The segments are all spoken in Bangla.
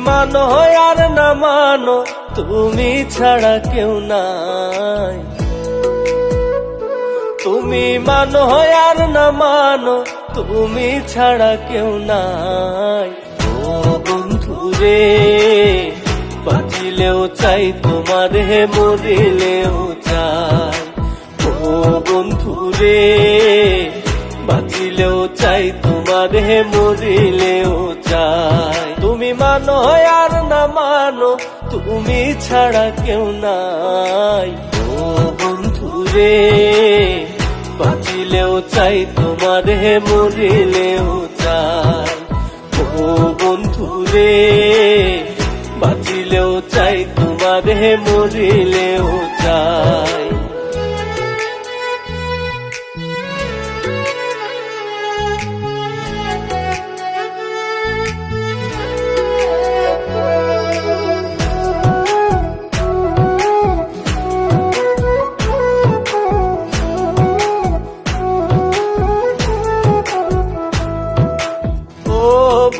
মানো আর না মানো, তুমি ছাড়া কেউ নাই। তুমি মানো আর না মানো, তুমি ছাড়া কেউ নাই। ও বন্ধু রে, বাঁচিলেও চাই তোমার, হে মরিলেও চাই। ও বন্ধু রে, বাঁচিলেও চাই তোমার, হে মরিলেও চাই। তুমি মানো আর না মানো, তুমি ছাড়া কেউ নাই। ও বন্ধু রে, বাঁচিলেও চাই তোমার, হে মরিলেও চাই। ও বন্ধু রে, বাঁচিলেও চাই তোমার, হে মরিলেও চাই।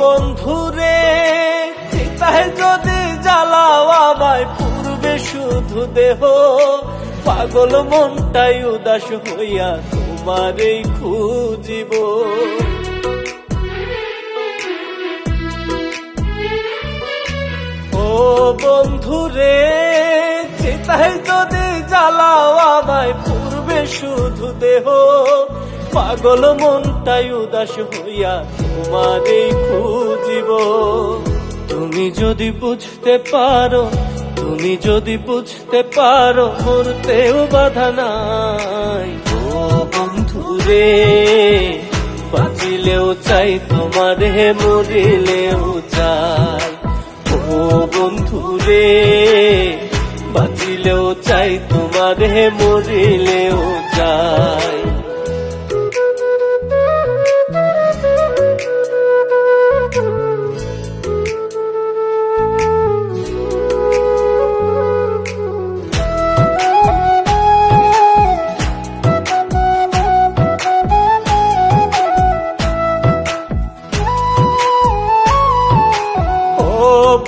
বন্ধুরে, চিতায় যদি জ্বালাও আমায় পূর্বে শুধু দেহ, পাগল মনটাই উদাস হইয়া তোমারেই খুঁজিব। ও বন্ধুরে, চিতায় যদি জ্বালাও আমায় পূর্বে শুধু দেহ, পাগল মনটাই উদাস হইয়া তোমারেই খুঁজিব। তুমি যদি বুঝতে পারো, তুমি যদি বুঝতে পারো, মরতেও বাধা নাই। ও বন্ধু রে, বাঁচিলেও চাই তোমার, হে মরিলেও চাই। ও বন্ধু রে, বাঁচিলেও চাই তোমার, হে মরিলেও চাই।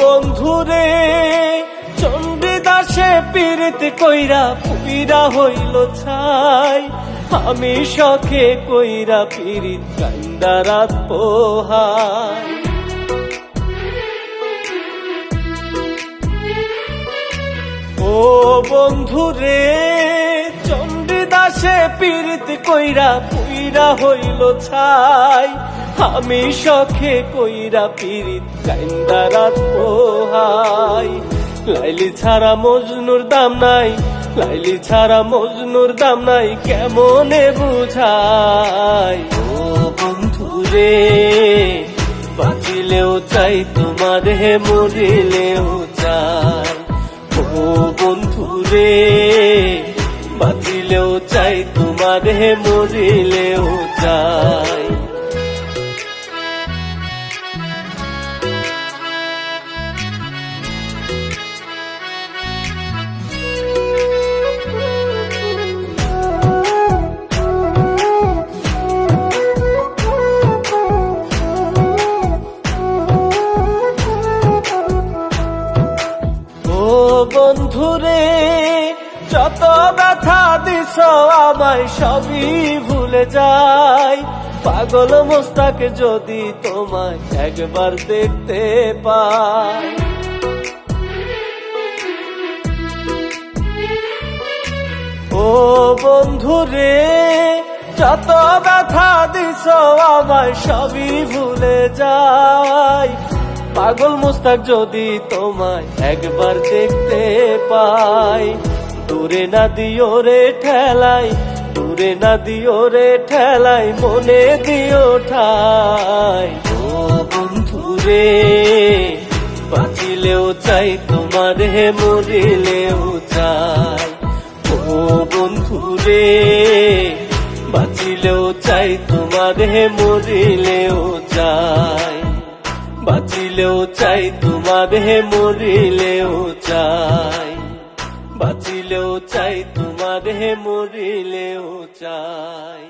বন্ধুরে, চণ্ডীদাসে পীড়িত কইরা পুইরা হইল ছাই, আমি শখে কইরা পীড়িত কান্দা রাত পোহাই। ও বন্ধুরে, চণ্ডীদাসে পীড়িত কইরা পুইরা হইল ছাই, আমি শখে কইরা পীড়িত কান্দা রাত পোহাই। লাইলি ছাড়া মজনুর দাম নাই, লাইলি ছাড়া মজনুর দাম নাই, কেমনে বুঝাই। ও বন্ধু রে, বাঁচিলেও চাই তোমার, হে মরিলেও চাই। ও বন্ধু রে, বাঁচিলেও চাই তোমার, হে মরিলেও চাই। বন্ধুরে, যত ব্যথা দিছ আমায় সবই ভুলে যাই, পাগল মোস্তাক যদি তোমায় একবার দেখতে পাই। ও বন্ধুরে, যত ব্যথা দিছ আমায় সবই ভুলে যাই, পাগল মোস্তাক যদি তোমায় একবার দেখতে পাই। দূরে না দিও রে ঠেলাই, দূরে না দিও রে ঠেলাই, মনে দিও ঠাই। ও বন্ধু রে, বাঁচিলেও চাই তোমার, হে মরিলেও চাই। ও বন্ধু রে, বাঁচিলেও চাই তোমার, হে মরিলেও চাই। বাঁচিলেও চাই তোমার, হে মরিলেও চাই। বাঁচিলেও চাই তোমার, হে মরিলেও চাই।